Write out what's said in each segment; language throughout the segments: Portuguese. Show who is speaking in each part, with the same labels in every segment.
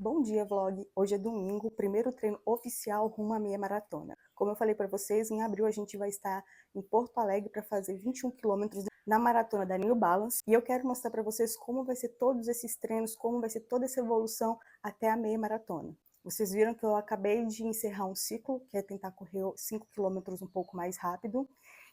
Speaker 1: Bom dia, vlog! Hoje é domingo, primeiro treino oficial rumo à meia maratona. Como eu falei para vocês, em abril a gente vai estar em Porto Alegre para fazer 21 quilômetros na maratona da New Balance. E eu quero mostrar para vocês como vai ser todos esses treinos, como vai ser toda essa evolução até a meia maratona. Vocês viram que eu acabei de encerrar um ciclo, que é tentar correr 5 quilômetros um pouco mais rápido.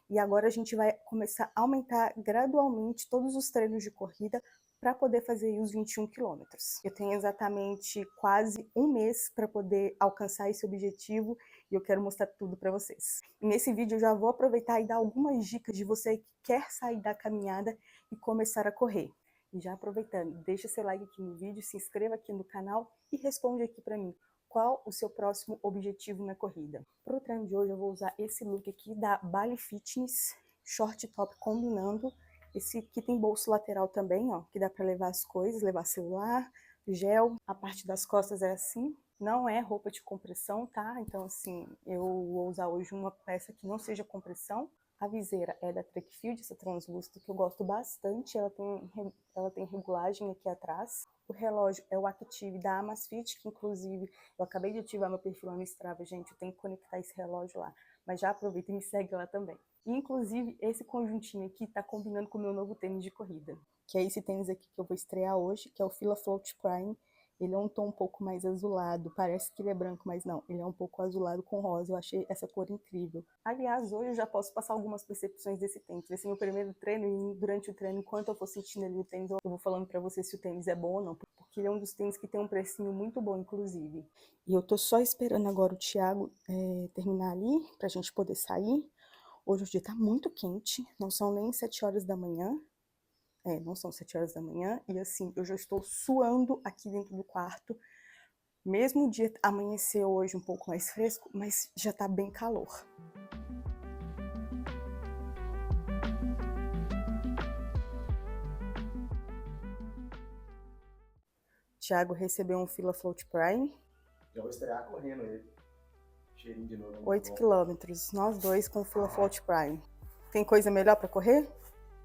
Speaker 1: E agora a gente vai começar a aumentar gradualmente todos os treinos de corrida para poder fazer os 21 quilômetros. Eu tenho exatamente quase um mês para poder alcançar esse objetivo e eu quero mostrar tudo para vocês. E nesse vídeo eu já vou aproveitar e dar algumas dicas de você que quer sair da caminhada e começar a correr. E já aproveitando, deixa seu like aqui no vídeo, se inscreva aqui no canal e responde aqui para mim. Qual o seu próximo objetivo na corrida? Para o treino de hoje eu vou usar esse look aqui da Bali Fitness, short top combinando. Esse aqui tem bolso lateral também, ó, que dá para levar as coisas, levar celular, gel. A parte das costas é assim. Não é roupa de compressão, tá? Então, assim, eu vou usar hoje uma peça que não seja compressão. A viseira é da Trackfield, essa translúcida, que eu gosto bastante. Ela tem regulagem aqui atrás. O relógio é o Active da Amazfit, que inclusive eu acabei de ativar meu perfil lá no Strava, gente. Eu tenho que conectar esse relógio lá. Mas já aproveita e me segue lá também. E, inclusive, esse conjuntinho aqui tá combinando com o meu novo tênis de corrida. Que é esse tênis aqui que eu vou estrear hoje, que é o Fila Float Prime. Ele é um tom um pouco mais azulado, parece que ele é branco, mas não, ele é um pouco azulado com rosa, eu achei essa cor incrível. Aliás, hoje eu já posso passar algumas percepções desse tênis. Vai ser meu primeiro treino e durante o treino, enquanto eu for sentindo ali o tênis, eu vou falando pra você se o tênis é bom ou não, porque ele é um dos tênis que tem um precinho muito bom, inclusive. E eu tô só esperando agora o Thiago terminar ali, pra gente poder sair. Hoje o dia tá muito quente, não são nem 7 horas da manhã. Não são 7 horas da manhã, e assim, eu já estou suando aqui dentro do quarto. Mesmo o dia amanheceu hoje um pouco mais fresco, mas já tá bem calor. Thiago recebeu um Fila Float Prime.
Speaker 2: Já vou estrear correndo ele. Cheirinho de novo.
Speaker 1: 8 quilômetros, nós dois com o Fila Float Prime. Tem coisa melhor pra correr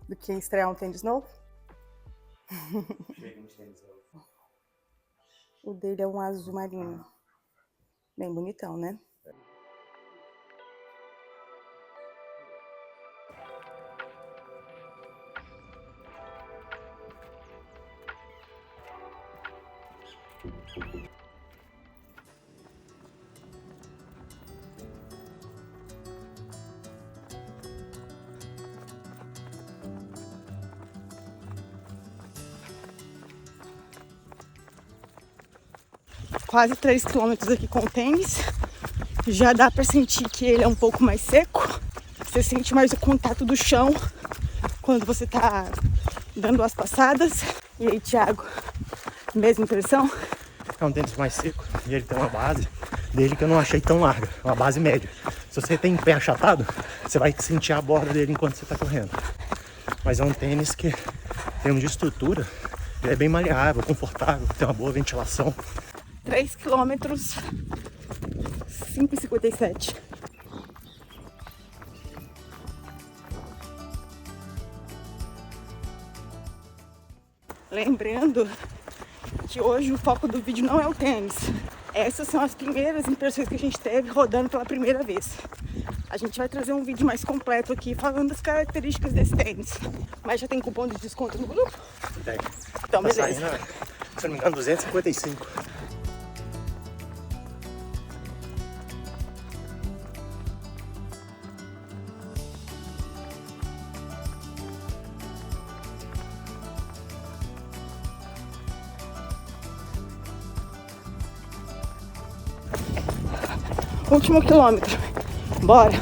Speaker 1: do que estrear um tênis novo?
Speaker 2: Cheirinho de tênis novo.
Speaker 1: O dele é um azul marinho. Bem bonitão, né? Quase 3 quilômetros aqui com o tênis. Já dá pra sentir que ele é um pouco mais seco. Você sente mais o contato do chão quando você tá dando as passadas. E aí, Thiago, mesma impressão?
Speaker 2: É um tênis mais seco e ele tem uma base dele que eu não achei tão larga, uma base média. Se você tem pé achatado, você vai sentir a borda dele enquanto você tá correndo. Mas é um tênis que, em termos de estrutura, ele é bem maleável, confortável, tem uma boa ventilação.
Speaker 1: 3 quilômetros, 5,57. Lembrando que hoje o foco do vídeo não é o tênis. Essas são as primeiras impressões que a gente teve rodando pela primeira vez. A gente vai trazer um vídeo mais completo aqui falando das características desse tênis. Mas já tem cupom de desconto no grupo?
Speaker 2: Tem.
Speaker 1: Então,
Speaker 2: Tá
Speaker 1: beleza.
Speaker 2: saindo, se não me engano, 255.
Speaker 1: Último quilômetro. Bora.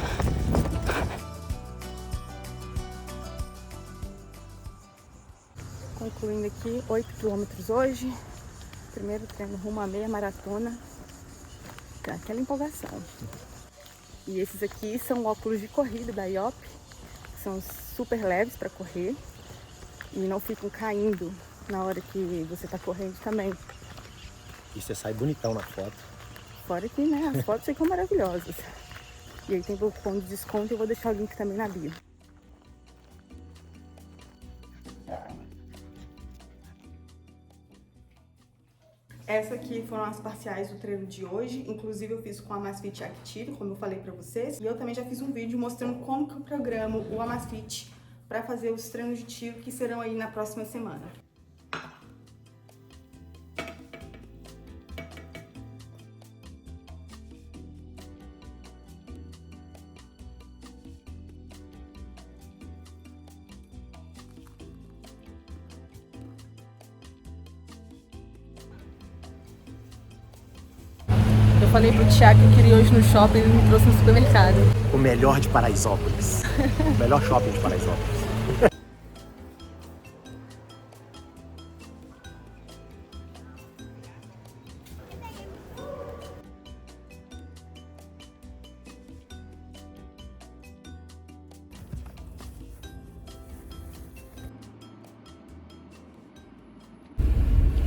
Speaker 1: Concluindo aqui, 8 quilômetros hoje. Primeiro treino rumo à meia maratona. Com aquela empolgação. E esses aqui são óculos de corrida da IOP. São super leves para correr. E não ficam caindo na hora que você tá correndo também.
Speaker 2: E você sai bonitão na foto.
Speaker 1: Fora que, né, as fotos ficam maravilhosas. E aí tem o cupom de desconto e eu vou deixar o link também na bio. Essas aqui foram as parciais do treino de hoje, inclusive eu fiz com a Amazfit Active, como eu falei pra vocês, e eu também já fiz um vídeo mostrando como que eu programo o Amazfit para fazer os treinos de tiro que serão aí na próxima semana. Eu falei pro Thiago que eu queria ir hoje no shopping e ele me trouxe no supermercado.
Speaker 2: O melhor de Paraisópolis. O melhor shopping de Paraisópolis.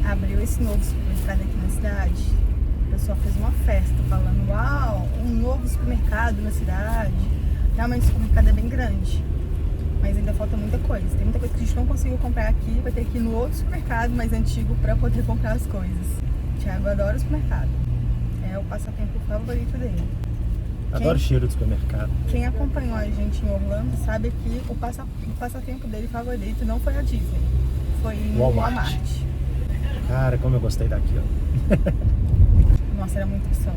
Speaker 1: Abriu esse novo supermercado aqui na cidade. O pessoal fez uma festa falando, uau, um novo supermercado na cidade. Realmente o supermercado é bem grande, mas ainda falta muita coisa. Tem muita coisa que a gente não conseguiu comprar aqui, vai ter que ir no outro supermercado mais antigo para poder comprar as coisas. O Thiago adora o supermercado, é o passatempo favorito dele.
Speaker 2: Adoro o cheiro do supermercado.
Speaker 1: Quem acompanhou a gente em Orlando sabe que o passatempo dele favorito não foi a Disney, foi no Walmart.
Speaker 2: Cara, como eu gostei daquilo.
Speaker 1: Nossa, era muito opção.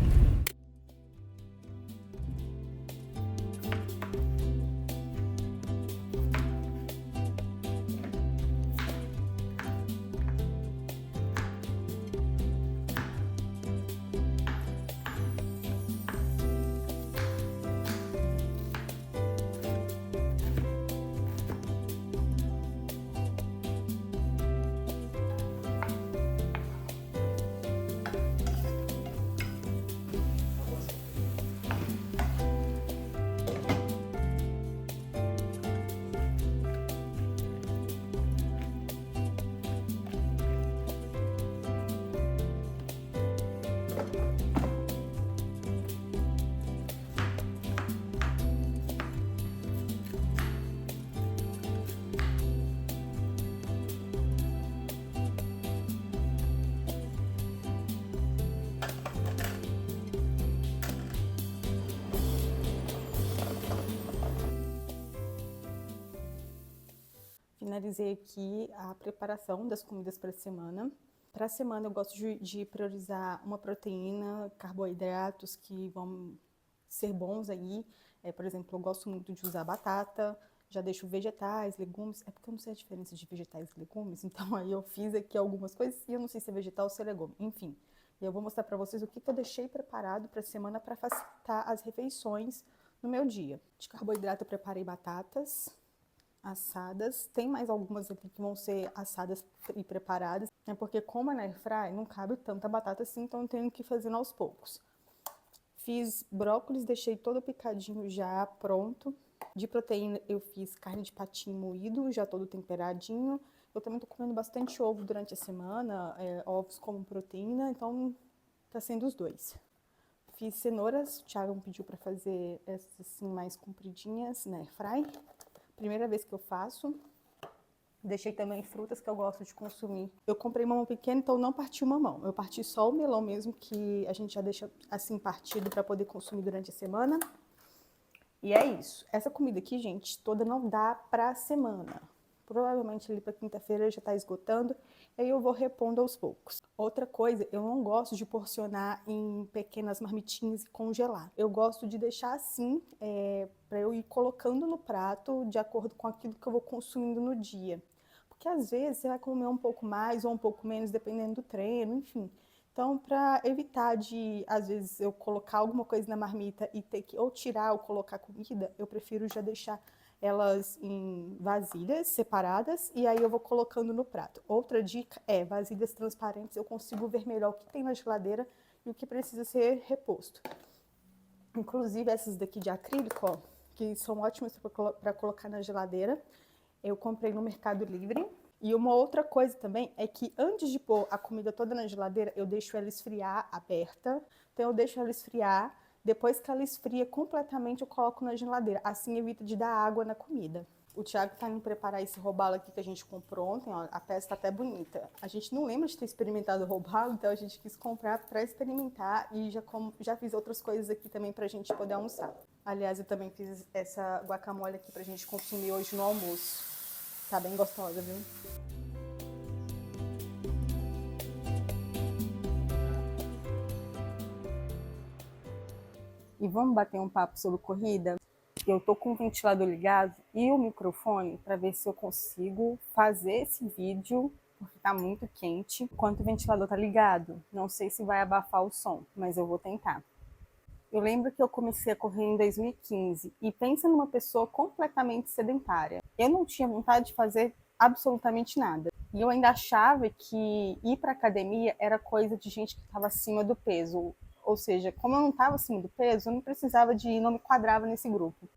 Speaker 1: Finalizei aqui a preparação das comidas para a semana. Para a semana eu gosto de priorizar uma proteína, carboidratos que vão ser bons aí. Por exemplo, eu gosto muito de usar batata, já deixo vegetais, legumes. É porque eu não sei a diferença de vegetais e legumes, então aí eu fiz aqui algumas coisas e eu não sei se é vegetal ou se é legume. Enfim, eu vou mostrar para vocês o que eu deixei preparado para a semana para facilitar as refeições no meu dia. De carboidrato eu preparei batatas assadas, tem mais algumas aqui que vão ser assadas e preparadas, porque como é na airfryer não cabe tanta batata assim, então eu tenho que ir fazendo aos poucos. Fiz brócolis, deixei todo picadinho já pronto. De proteína eu fiz carne de patinho moído, já todo temperadinho. Eu também tô comendo bastante ovo durante a semana, ovos como proteína, então tá sendo os dois. Fiz cenouras, o Thiago me pediu para fazer essas assim mais compridinhas na airfryer. Primeira vez que eu faço. Deixei também frutas que eu gosto de consumir. Eu comprei mamão pequeno, então não parti o mamão. Eu parti só o melão mesmo, que a gente já deixa assim partido para poder consumir durante a semana. E é isso. Essa comida aqui, gente, toda não dá pra semana. Provavelmente ali pra quinta-feira já tá esgotando, e aí eu vou repondo aos poucos. Outra coisa, eu não gosto de porcionar em pequenas marmitinhas e congelar. Eu gosto de deixar assim, pra eu ir colocando no prato de acordo com aquilo que eu vou consumindo no dia. Porque às vezes você vai comer um pouco mais ou um pouco menos, dependendo do treino, enfim. Então, para evitar de, às vezes, eu colocar alguma coisa na marmita e ter que ou tirar ou colocar comida, eu prefiro já deixar elas em vasilhas separadas e aí eu vou colocando no prato. Outra dica é vasilhas transparentes, eu consigo ver melhor o que tem na geladeira e o que precisa ser reposto. Inclusive essas daqui de acrílico, ó, que são ótimas para colocar na geladeira, eu comprei no Mercado Livre. E uma outra coisa também é que antes de pôr a comida toda na geladeira, eu deixo ela esfriar aberta. Então eu deixo ela esfriar. Depois que ela esfria completamente, eu coloco na geladeira. Assim evita de dar água na comida. O Thiago tá indo preparar esse robalo aqui que a gente comprou ontem, ó, a peça tá até bonita. A gente não lembra de ter experimentado o robalo, então a gente quis comprar para experimentar e já fiz outras coisas aqui também pra gente poder almoçar. Aliás, eu também fiz essa guacamole aqui pra gente consumir hoje no almoço. Tá bem gostosa, viu? E vamos bater um papo sobre corrida? Eu tô com o ventilador ligado e o microfone para ver se eu consigo fazer esse vídeo, porque tá muito quente, enquanto o ventilador tá ligado. Não sei se vai abafar o som, mas eu vou tentar. Eu lembro que eu comecei a correr em 2015 e pensa numa pessoa completamente sedentária. Eu não tinha vontade de fazer absolutamente nada. E eu ainda achava que ir para academia era coisa de gente que estava acima do peso. Ou seja, como eu não estava acima do peso, eu não precisava de ir, não me quadrava nesse grupo.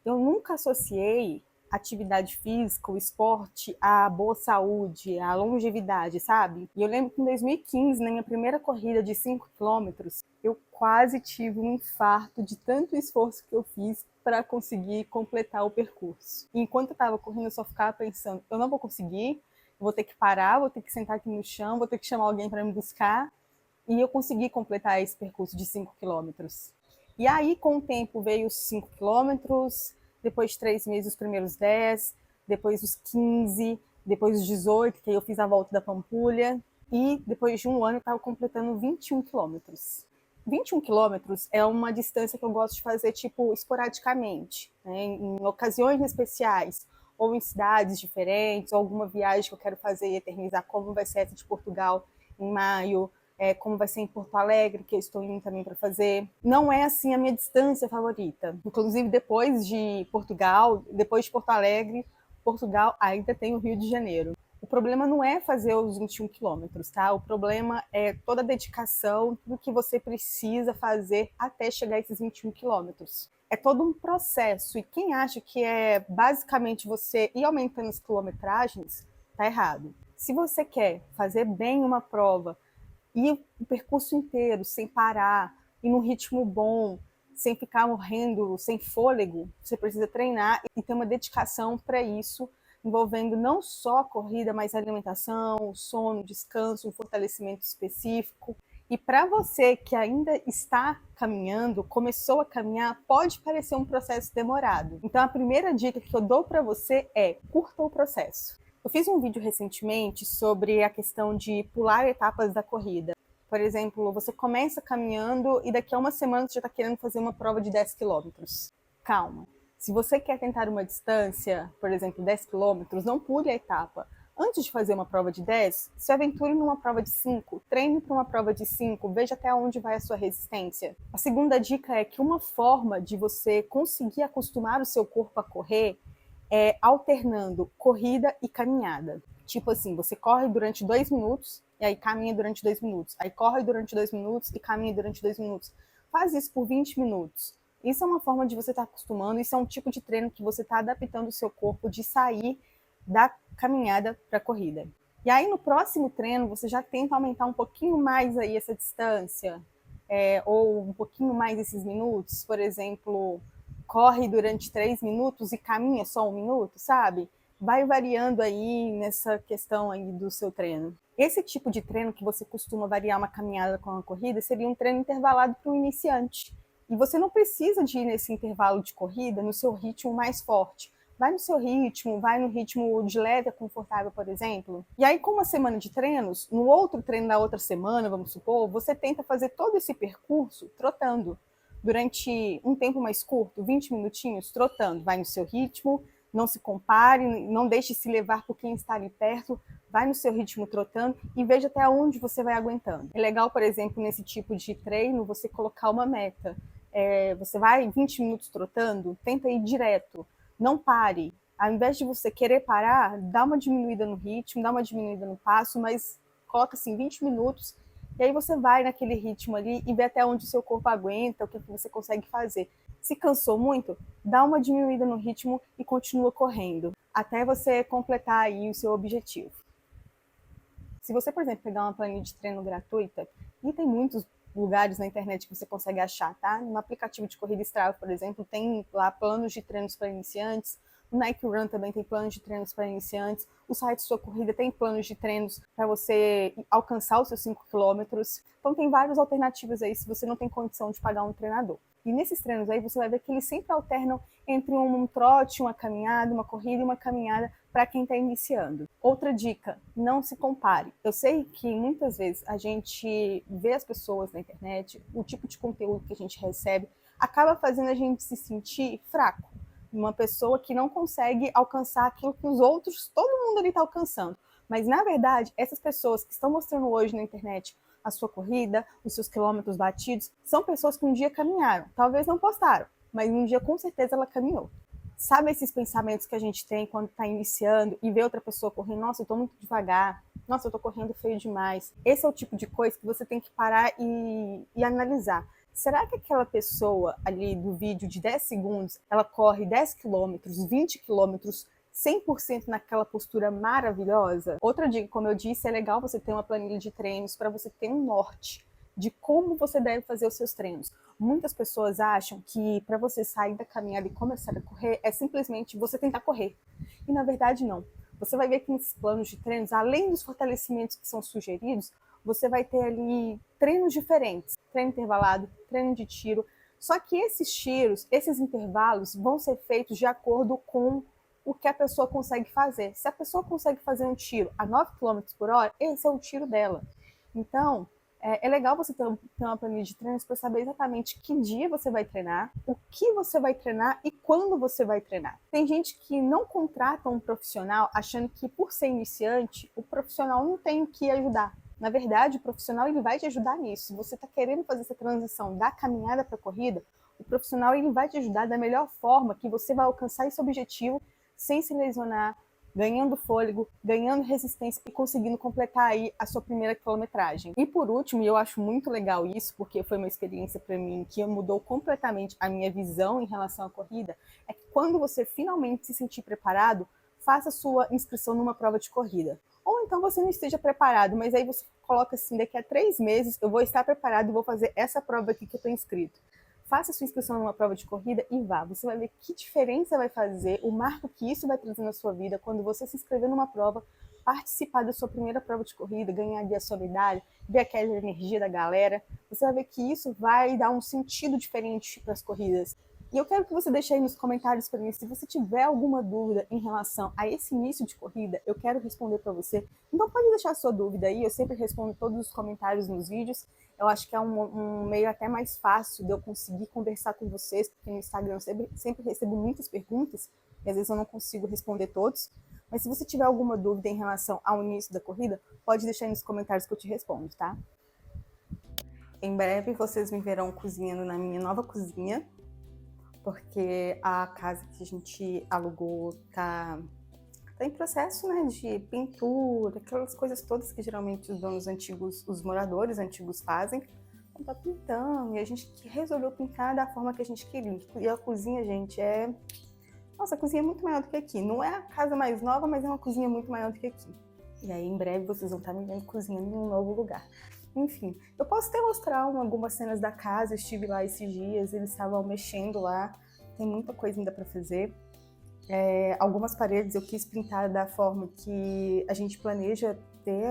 Speaker 1: Eu nunca associei atividade física, o esporte, à boa saúde, à longevidade, sabe? E eu lembro que em 2015, na minha primeira corrida de 5 quilômetros, eu quase tive um infarto de tanto esforço que eu fiz para conseguir completar o percurso. E enquanto eu estava correndo, eu só ficava pensando, eu não vou conseguir, vou ter que parar, vou ter que sentar aqui no chão, vou ter que chamar alguém para me buscar. E eu consegui completar esse percurso de 5 quilômetros. E aí, com o tempo, veio os 5 quilômetros, depois de 3 meses, os primeiros 10, depois os 15, depois os 18, que aí eu fiz a volta da Pampulha, e depois de um ano eu estava completando 21 quilômetros. 21 quilômetros é uma distância que eu gosto de fazer, tipo, esporadicamente, né? Em ocasiões especiais, ou em cidades diferentes, ou alguma viagem que eu quero fazer e eternizar, como vai ser essa de Portugal em maio, como vai ser em Porto Alegre, que eu estou indo também para fazer. Não é assim a minha distância favorita. Inclusive, depois de Portugal, depois de Porto Alegre, Portugal ainda tem o Rio de Janeiro. O problema não é fazer os 21 quilômetros, tá? O problema é toda a dedicação, tudo que você precisa fazer até chegar a esses 21 quilômetros. É todo um processo, e quem acha que é basicamente você ir aumentando as quilometragens, tá errado. Se você quer fazer bem uma prova, e o percurso inteiro, sem parar, e num ritmo bom, sem ficar morrendo, sem fôlego, você precisa treinar e ter uma dedicação para isso, envolvendo não só a corrida, mas a alimentação, sono, descanso, um fortalecimento específico. E para você que ainda está caminhando, começou a caminhar, pode parecer um processo demorado. Então a primeira dica que eu dou para você é: curta o processo. Eu fiz um vídeo recentemente sobre a questão de pular etapas da corrida. Por exemplo, você começa caminhando e daqui a uma semana você já está querendo fazer uma prova de 10 quilômetros. Calma. Se você quer tentar uma distância, por exemplo, 10 quilômetros, não pule a etapa. Antes de fazer uma prova de 10, se aventure numa prova de 5, treine para uma prova de 5, veja até onde vai a sua resistência. A segunda dica é que uma forma de você conseguir acostumar o seu corpo a correr alternando corrida e caminhada. Tipo assim, você corre durante 2 minutos e aí caminha durante 2 minutos. Aí corre durante 2 minutos e caminha durante 2 minutos. Faz isso por 20 minutos. Isso é uma forma de você estar acostumando, isso é um tipo de treino que você está adaptando o seu corpo de sair da caminhada para a corrida. E aí no próximo treino você já tenta aumentar um pouquinho mais aí essa distância, ou um pouquinho mais esses minutos, por exemplo, corre durante 3 minutos e caminha só 1 minuto, sabe? Vai variando aí nessa questão aí do seu treino. Esse tipo de treino que você costuma variar uma caminhada com uma corrida seria um treino intervalado para um iniciante. E você não precisa de ir nesse intervalo de corrida no seu ritmo mais forte. Vai no seu ritmo, vai no ritmo de leve a confortável, por exemplo. E aí, com uma semana de treinos, no outro treino da outra semana, vamos supor, você tenta fazer todo esse percurso trotando. Durante um tempo mais curto, 20 minutinhos, trotando. Vai no seu ritmo, não se compare, não deixe se levar por quem está ali perto, vai no seu ritmo trotando e veja até onde você vai aguentando. É legal, por exemplo, nesse tipo de treino, você colocar uma meta. Você vai 20 minutos trotando, tenta ir direto, não pare. Ao invés de você querer parar, dá uma diminuída no ritmo, dá uma diminuída no passo, mas coloca assim 20 minutos e aí você vai naquele ritmo ali e vê até onde o seu corpo aguenta, o que você consegue fazer. Se cansou muito, dá uma diminuída no ritmo e continua correndo, até você completar aí o seu objetivo. Se você, por exemplo, pegar uma planilha de treino gratuita, e tem muitos lugares na internet que você consegue achar, tá? No aplicativo de corrida Strava, por exemplo, tem lá planos de treinos para iniciantes, O Nike Run também tem planos de treinos para iniciantes. O site Sua Corrida tem planos de treinos para você alcançar os seus 5 quilômetros. Então tem várias alternativas aí se você não tem condição de pagar um treinador. E nesses treinos aí você vai ver que eles sempre alternam entre um trote, uma caminhada, uma corrida e uma caminhada para quem está iniciando. Outra dica, não se compare. Eu sei que muitas vezes a gente vê as pessoas na internet, o tipo de conteúdo que a gente recebe acaba fazendo a gente se sentir fraco. Uma pessoa que não consegue alcançar aquilo que os outros, todo mundo ali está alcançando. Mas, na verdade, essas pessoas que estão mostrando hoje na internet a sua corrida, os seus quilômetros batidos, são pessoas que um dia caminharam. Talvez não postaram, mas um dia com certeza ela caminhou. Sabe esses pensamentos que a gente tem quando está iniciando e vê outra pessoa correndo? Nossa, eu estou muito devagar. Nossa, eu estou correndo feio demais. Esse é o tipo de coisa que você tem que parar e analisar. Será que aquela pessoa ali do vídeo de 10 segundos, ela corre 10 quilômetros, 20 quilômetros, 100% naquela postura maravilhosa? Outra dica, como eu disse, é legal você ter uma planilha de treinos para você ter um norte de como você deve fazer os seus treinos. Muitas pessoas acham que para você sair da caminhada e começar a correr é simplesmente você tentar correr. E na verdade não. Você vai ver que nesses planos de treinos, além dos fortalecimentos que são sugeridos, você vai ter ali treinos diferentes. Treino intervalado, treino de tiro. Só que esses tiros, esses intervalos vão ser feitos de acordo com o que a pessoa consegue fazer. Se a pessoa consegue fazer um tiro a 9 km por hora, esse é o tiro dela. Então, é legal você ter uma planilha de treinos para saber exatamente que dia você vai treinar, o que você vai treinar e quando você vai treinar. Tem gente que não contrata um profissional achando que por ser iniciante, o profissional não tem o que ajudar. Na verdade, o profissional ele vai te ajudar nisso. Se você está querendo fazer essa transição da caminhada para a corrida, o profissional ele vai te ajudar da melhor forma que você vai alcançar esse objetivo sem se lesionar, ganhando fôlego, ganhando resistência e conseguindo completar aí a sua primeira quilometragem. E por último, e eu acho muito legal isso, porque foi uma experiência para mim que mudou completamente a minha visão em relação à corrida, é que quando você finalmente se sentir preparado, faça sua inscrição numa prova de corrida. Ou então você não esteja preparado, mas aí você coloca assim, daqui a 3 meses eu vou estar preparado e vou fazer essa prova aqui que eu estou inscrito. Faça sua inscrição numa prova de corrida e vá. Você vai ver que diferença vai fazer, o marco que isso vai trazer na sua vida quando você se inscrever numa prova, participar da sua primeira prova de corrida, ganhar ali a sua medalha, ver aquela energia da galera. Você vai ver que isso vai dar um sentido diferente para as corridas. E eu quero que você deixe aí nos comentários para mim, se você tiver alguma dúvida em relação a esse início de corrida, eu quero responder para você. Então pode deixar a sua dúvida aí, eu sempre respondo todos os comentários nos vídeos. Eu acho que é um meio até mais fácil de eu conseguir conversar com vocês, porque no Instagram eu sempre recebo muitas perguntas, e às vezes eu não consigo responder todos. Mas se você tiver alguma dúvida em relação ao início da corrida, pode deixar aí nos comentários que eu te respondo, tá? Em breve vocês me verão cozinhando na minha nova cozinha, porque a casa que a gente alugou tá em processo, né, de pintura, aquelas coisas todas que geralmente os donos antigos, os moradores antigos fazem. Então tá pintando e a gente resolveu pintar da forma que a gente queria. E a cozinha, gente, nossa, a cozinha é muito maior do que aqui. Não é a casa mais nova, mas é uma cozinha muito maior do que aqui. E aí, em breve, vocês vão estar me vendo cozinhando em um novo lugar. Enfim, eu posso até mostrar algumas cenas da casa. Eu estive lá esses dias, eles estavam mexendo lá. Tem muita coisa ainda para fazer. Algumas paredes eu quis pintar da forma que a gente planeja ter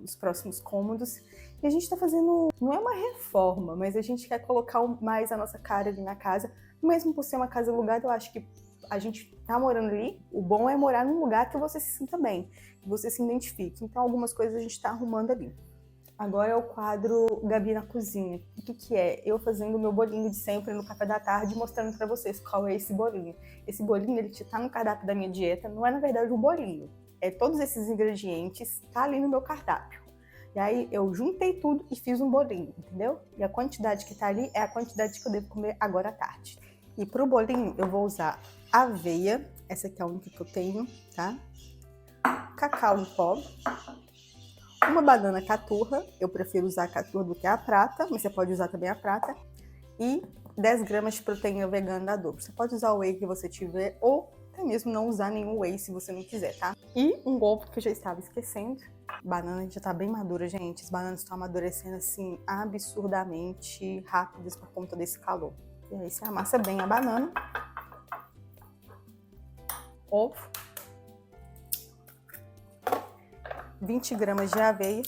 Speaker 1: os próximos cômodos. E a gente está fazendo, não é uma reforma, mas a gente quer colocar mais a nossa cara ali na casa. Mesmo por ser uma casa alugada, eu acho que a gente tá morando ali, o bom é morar num lugar que você se sinta bem, que você se identifique. Então algumas coisas a gente tá arrumando ali. Agora é o quadro Gabi na Cozinha. O que é? Eu fazendo o meu bolinho de sempre no café da tarde, mostrando para vocês qual é esse bolinho. Esse bolinho, ele tá no cardápio da minha dieta, não é na verdade um bolinho. Todos esses ingredientes tá ali no meu cardápio. E aí eu juntei tudo e fiz um bolinho, entendeu? E a quantidade que tá ali é a quantidade que eu devo comer agora à tarde. E pro bolinho eu vou usar aveia, essa aqui é a única que eu tenho, tá? Cacau em pó. Uma banana caturra, eu prefiro usar a caturra do que a prata, mas você pode usar também a prata. E 10 gramas de proteína vegana da Dobro. Você pode usar o whey que você tiver, ou até mesmo não usar nenhum whey se você não quiser, tá? E um ovo que eu já estava esquecendo. Banana já tá bem madura, gente. As bananas estão amadurecendo assim absurdamente rápidas por conta desse calor. E aí você amassa bem a banana. ovo, 20 gramas de aveia.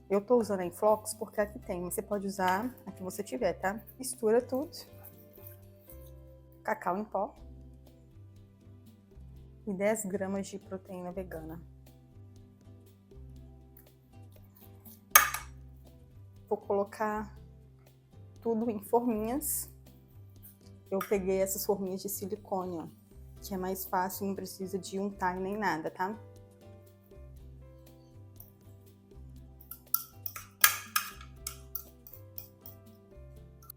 Speaker 1: Eu tô usando a Influx porque aqui tem, mas você pode usar a que você tiver, tá? Mistura tudo. Cacau em pó. E 10 gramas de proteína vegana. Vou colocar tudo em forminhas. Eu peguei essas forminhas de silicone, ó, que é mais fácil, não precisa de untar nem nada, tá?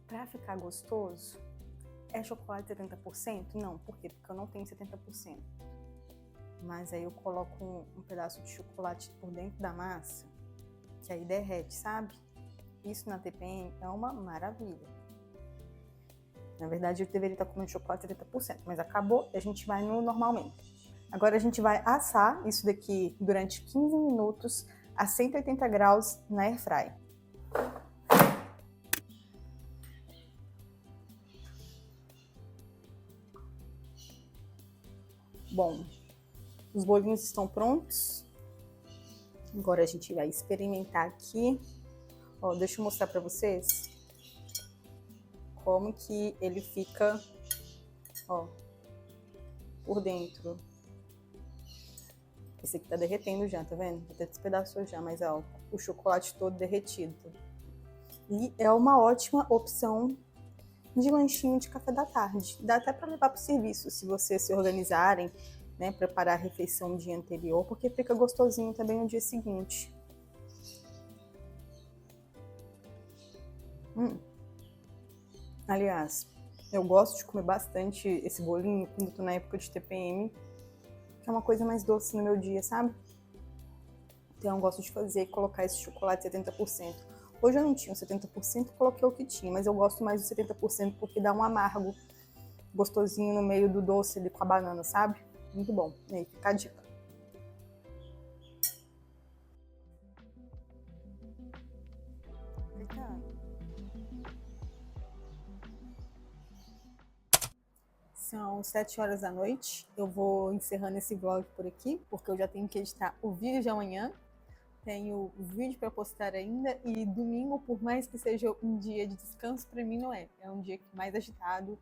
Speaker 1: Pra ficar gostoso, é chocolate 70%? Não, por quê? Porque eu não tenho 70%. Mas aí eu coloco um pedaço de chocolate por dentro da massa, que aí derrete, sabe? Isso na TPM é uma maravilha. Na verdade, eu deveria estar comendo chocolate 70%, mas acabou e a gente vai no normalmente. Agora a gente vai assar isso daqui durante 15 minutos a 180 graus na airfryer. Bom, os bolinhos estão prontos. Agora a gente vai experimentar aqui. Ó, deixa eu mostrar pra vocês como que ele fica, ó, por dentro. Esse aqui tá derretendo já, tá vendo? Até despedaçou já, mas ó, o chocolate todo derretido. E é uma ótima opção de lanchinho de café da tarde. Dá até para levar pro serviço, se vocês se organizarem, né, preparar a refeição no dia anterior, porque fica gostosinho também no dia seguinte. Aliás, eu gosto de comer bastante esse bolinho quando eu tô na época de TPM, que é uma coisa mais doce no meu dia, sabe? Então eu gosto de fazer e colocar esse chocolate 70%. Hoje eu não tinha 70%, coloquei o que tinha, mas eu gosto mais do 70% porque dá um amargo gostosinho no meio do doce ali com a banana, sabe? Muito bom. E aí, fica a dica. São 7 horas da noite. Eu vou encerrando esse vlog por aqui, porque eu já tenho que editar o vídeo de amanhã. Tenho o vídeo para postar ainda. E domingo, por mais que seja um dia de descanso, para mim não é. É um dia mais agitado,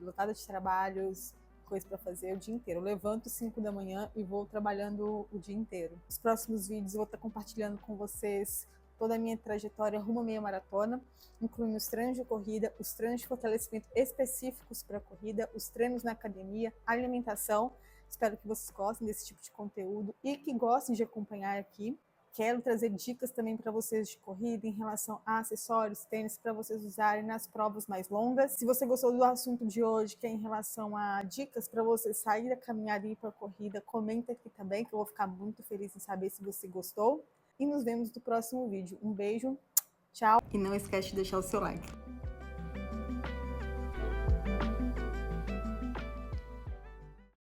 Speaker 1: lotado de trabalhos, coisas para fazer o dia inteiro. Eu levanto 5 da manhã e vou trabalhando o dia inteiro. Nos próximos vídeos eu vou estar compartilhando com vocês toda a minha trajetória rumo à meia maratona, incluindo os treinos de corrida, os treinos de fortalecimento específicos para a corrida, os treinos na academia, a alimentação. Espero que vocês gostem desse tipo de conteúdo e que gostem de acompanhar aqui. Quero trazer dicas também para vocês de corrida em relação a acessórios, tênis para vocês usarem nas provas mais longas. Se você gostou do assunto de hoje, que é em relação a dicas para você sair da caminhada e ir para a corrida, comenta aqui também, que eu vou ficar muito feliz em saber se você gostou. E nos vemos no próximo vídeo. Um beijo, tchau e não esquece de deixar o seu like.